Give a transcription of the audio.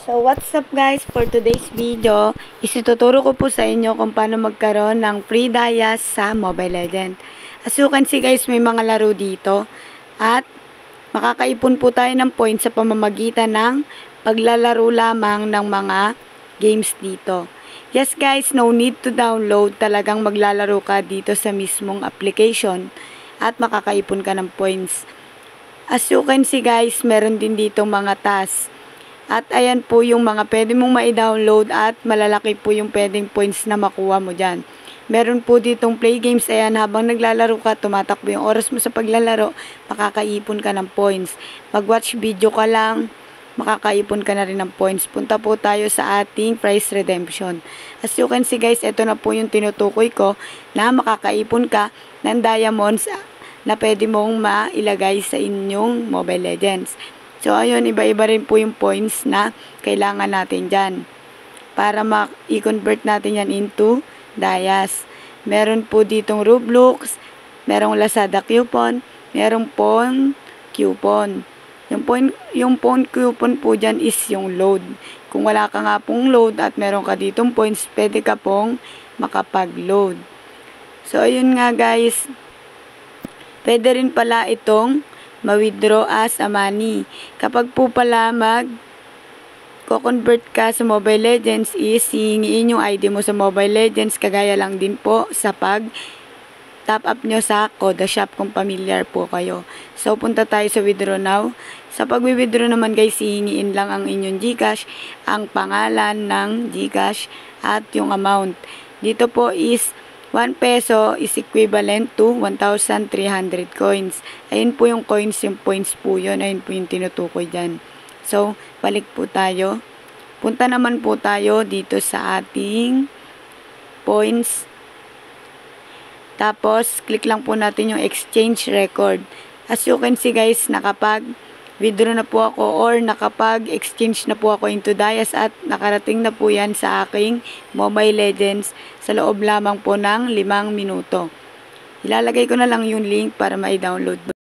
So what's up guys, for today's video is ituturo ko po sa inyo kung paano magkaroon ng free Dayas sa Mobile Legends. As you can see guys, may mga laro dito at makakaipon po tayo ng points sa pamamagitan ng paglalaro lamang ng mga games dito. Yes guys, no need to download, talagang maglalaro ka dito sa mismong application at makakaipon ka ng points. As you can see guys, meron din dito mga tasks. At ayan po yung mga pwede mong ma-download at malalaki po yung pwedeng points na makuha mo dyan. Meron po ditong play games. Ayan, habang naglalaro ka, tumatakbo yung oras mo sa paglalaro, makakaipon ka ng points. Mag-watch video ka lang, makakaipon ka na rin ng points. Punta po tayo sa ating prize redemption. As you can see guys, ito na po yung tinutukoy ko na makakaipon ka ng diamonds na pwede mong mailagay sa inyong Mobile Legends. So, ayun, iba-iba rin po yung points na kailangan natin dyan para i-convert natin yan into Dayas. Meron po ditong Roblox, merong Lazada coupon, merong phone coupon. Yung phone coupon po dyan is yung load. Kung wala ka nga pong load at meron ka ditong points, pwede ka pong makapag-load. So, ayun nga guys, pwede rin pala itong ma-withdraw as a money. Kapag po pala mag-convert ka sa Mobile Legends is hihingiin yung ID mo sa Mobile Legends, kagaya lang din po sa pag top up nyo sa Koda Shop kung familiar po kayo. So punta tayo sa withdraw now. Sa pag-withdraw naman guys, hihingiin lang ang inyong GCash, ang pangalan ng GCash at yung amount. Dito po is 1 peso is equivalent to 1,300 coins. Ayun po yung coins, yung points po yun. Ayun po yung tinutukoy dyan. So, balik po tayo. Punta naman po tayo dito sa ating points. Tapos, click lang po natin yung exchange record. As you can see guys, nakapag-withdraw na po ako or nakapag-exchange na po ako into Dayas at nakarating na po yan sa aking Mobile Legends sa loob lamang po ng 5 minuto. Ilalagay ko na lang yung link para ma-download.